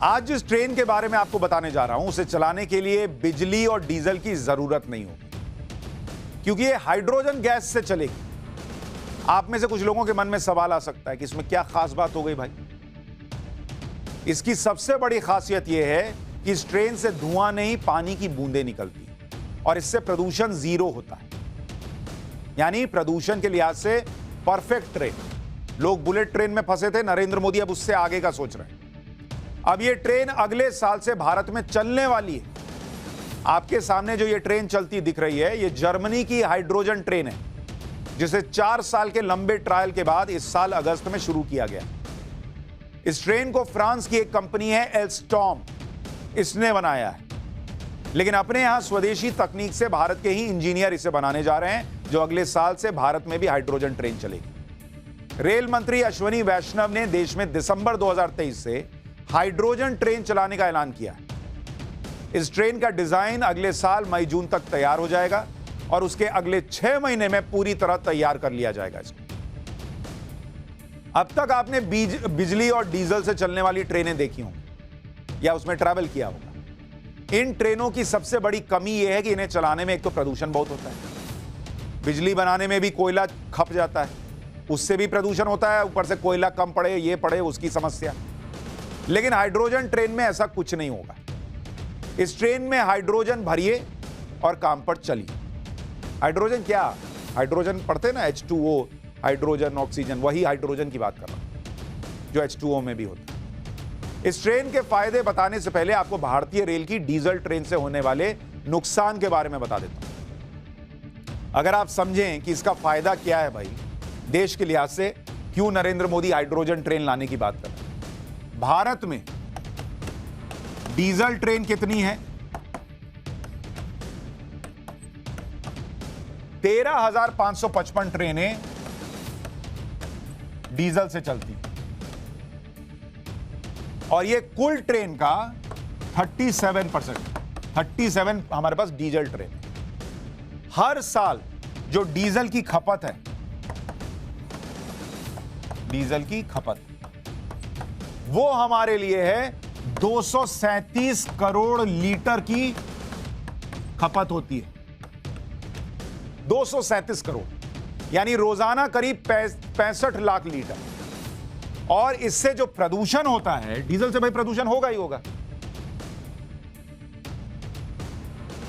आज जिस ट्रेन के बारे में आपको बताने जा रहा हूं, उसे चलाने के लिए बिजली और डीजल की जरूरत नहीं होगी, क्योंकि ये हाइड्रोजन गैस से चलेगी। आप में से कुछ लोगों के मन में सवाल आ सकता है कि इसमें क्या खास बात हो गई भाई। इसकी सबसे बड़ी खासियत यह है कि इस ट्रेन से धुआं नहीं, पानी की बूंदें निकलती और इससे प्रदूषण जीरो होता है। यानी प्रदूषण के लिहाज से परफेक्ट ट्रेन। लोग बुलेट ट्रेन में फंसे थे, नरेंद्र मोदी अब उससे आगे का सोच रहे हैं। अब ये ट्रेन अगले साल से भारत में चलने वाली है। आपके सामने जो ये ट्रेन चलती दिख रही है, ये जर्मनी की हाइड्रोजन ट्रेन है, जिसे 4 साल के लंबे ट्रायल के बाद इस साल अगस्त में शुरू किया गया। इस ट्रेन को फ्रांस की एक कंपनी है एल्स्टॉम, इसने बनाया है, लेकिन अपने यहां स्वदेशी तकनीक से भारत के ही इंजीनियर इसे बनाने जा रहे हैं, जो अगले साल से भारत में भी हाइड्रोजन ट्रेन चलेगी। रेल मंत्री अश्विनी वैष्णव ने देश में दिसंबर 2023 से हाइड्रोजन ट्रेन चलाने का ऐलान किया है। इस ट्रेन का डिजाइन अगले साल मई जून तक तैयार हो जाएगा और उसके अगले 6 महीने में पूरी तरह तैयार कर लिया जाएगा इसको। अब तक आपने बिजली और डीजल से चलने वाली ट्रेनें देखी होंगी या उसमें ट्रैवल किया होगा। इन ट्रेनों की सबसे बड़ी कमी यह है कि इन्हें चलाने में एक तो प्रदूषण बहुत होता है। बिजली बनाने में भी कोयला खप जाता है, उससे भी प्रदूषण होता है, ऊपर से कोयला कम पड़े, ये पड़े, उसकी समस्या। लेकिन हाइड्रोजन ट्रेन में ऐसा कुछ नहीं होगा। इस ट्रेन में हाइड्रोजन भरिए और काम पर चलिए। हाइड्रोजन क्या? हाइड्रोजन पढ़ते ना, H2O, हाइड्रोजन, ऑक्सीजन, वही हाइड्रोजन की बात कर रहा हूं जो H2O में भी होता है। इस ट्रेन के फायदे बताने से पहले आपको भारतीय रेल की डीजल ट्रेन से होने वाले नुकसान के बारे में बता देता हूं। अगर आप समझें कि इसका फायदा क्या है भाई, देश के लिहाज से क्यों नरेंद्र मोदी हाइड्रोजन ट्रेन लाने की बात कर रहे हैं। भारत में डीजल ट्रेन कितनी है? 13,555 ट्रेनें डीजल से चलती और ये कुल ट्रेन का 37% हमारे पास डीजल ट्रेन है। हर साल जो डीजल की खपत है, डीजल की खपत वो हमारे लिए है 237 करोड़ लीटर की खपत होती है। 237 करोड़, यानी रोजाना करीब 65 लाख लीटर। और इससे जो प्रदूषण होता है, डीजल से भाई प्रदूषण होगा ही होगा।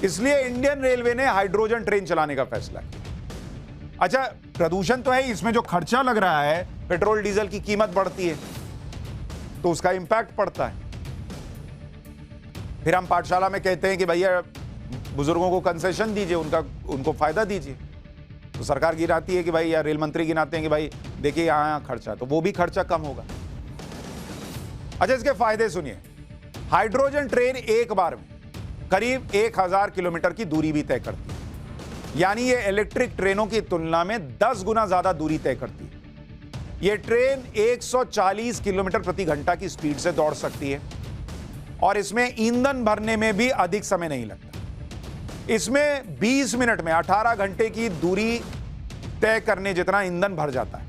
इसलिए इंडियन रेलवे ने हाइड्रोजन ट्रेन चलाने का फैसला किया। अच्छा, प्रदूषण तो है, इसमें जो खर्चा लग रहा है, पेट्रोल डीजल की कीमत बढ़ती है तो उसका इंपैक्ट पड़ता है। फिर हम पाठशाला में कहते हैं कि भैया बुजुर्गों को कंसेशन दीजिए, उनको फायदा दीजिए, तो सरकार गिनाती है कि भाई, या रेल मंत्री गिनाते हैं कि भाई देखिए यहां खर्चा, तो वो भी खर्चा कम होगा। अच्छा, इसके फायदे सुनिए। हाइड्रोजन ट्रेन एक बार में करीब 1000 किलोमीटर की दूरी भी तय करती है, यानी ये इलेक्ट्रिक ट्रेनों की तुलना में 10 गुना ज्यादा दूरी तय करती है। ये ट्रेन 140 किलोमीटर प्रति घंटा की स्पीड से दौड़ सकती है और इसमें ईंधन भरने में भी अधिक समय नहीं लगता। इसमें 20 मिनट में 18 घंटे की दूरी तय करने जितना ईंधन भर जाता है।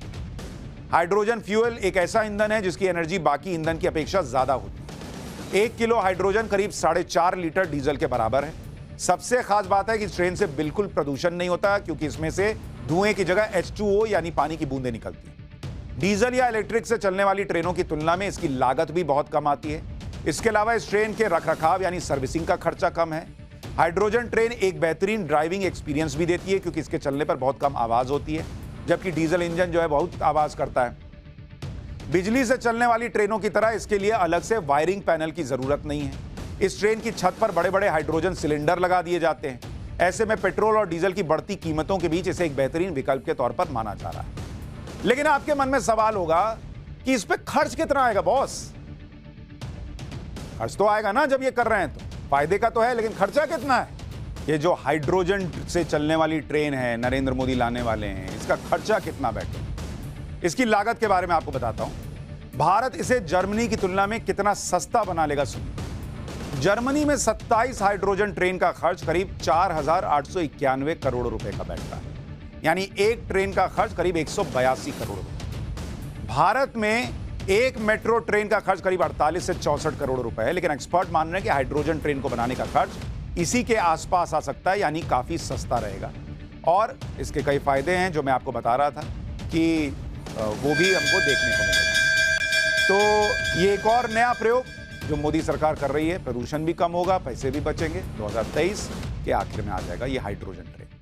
हाइड्रोजन फ्यूल एक ऐसा ईंधन है जिसकी एनर्जी बाकी ईंधन की अपेक्षा ज्यादा होती है। 1 किलो हाइड्रोजन करीब 4.5 लीटर डीजल के बराबर है। सबसे खास बात है कि इस ट्रेन से बिल्कुल प्रदूषण नहीं होता, क्योंकि इसमें से धुएं की जगह H2O यानी पानी की बूंदें निकलती हैं। डीजल या इलेक्ट्रिक से चलने वाली ट्रेनों की तुलना में इसकी लागत भी बहुत कम आती है। इसके अलावा इस ट्रेन के रखरखाव यानी सर्विसिंग का खर्चा कम है। हाइड्रोजन ट्रेन एक बेहतरीन ड्राइविंग एक्सपीरियंस भी देती है, क्योंकि इसके चलने पर बहुत कम आवाज होती है, जबकि डीजल इंजन जो है बहुत आवाज करता है। बिजली से चलने वाली ट्रेनों की तरह इसके लिए अलग से वायरिंग पैनल की जरूरत नहीं है। इस ट्रेन की छत पर बड़े बड़े हाइड्रोजन सिलेंडर लगा दिए जाते हैं। ऐसे में पेट्रोल और डीजल की बढ़ती कीमतों के बीच इसे एक बेहतरीन विकल्प के तौर पर माना जा रहा है। लेकिन आपके मन में सवाल होगा कि इस पे खर्च कितना आएगा बॉस? खर्च तो आएगा ना, जब ये कर रहे हैं तो फायदे का तो है, लेकिन खर्चा कितना है? ये जो हाइड्रोजन से चलने वाली ट्रेन है नरेंद्र मोदी लाने वाले हैं, इसका खर्चा कितना बैठे? इसकी लागत के बारे में आपको बताता हूं। भारत इसे जर्मनी की तुलना में कितना सस्ता बना लेगा, सुनिए। जर्मनी में 27 हाइड्रोजन ट्रेन का खर्च करीब 4,891 करोड़ रुपए का बैठता है, यानी एक ट्रेन का खर्च करीब 182 करोड़ रुपए। भारत में एक मेट्रो ट्रेन का खर्च करीब 48 से 64 करोड़ रुपए है, लेकिन एक्सपर्ट मान रहे हैं कि हाइड्रोजन ट्रेन को बनाने का खर्च इसी के आसपास आ सकता है, यानी काफी सस्ता रहेगा। और इसके कई फायदे हैं जो मैं आपको बता रहा था कि वो भी हमको देखने को मिलेगा। तो ये एक और नया प्रयोग जो मोदी सरकार कर रही है, प्रदूषण भी कम होगा, पैसे भी बचेंगे। 2023 के आखिर में आ जाएगा ये हाइड्रोजन ट्रेन।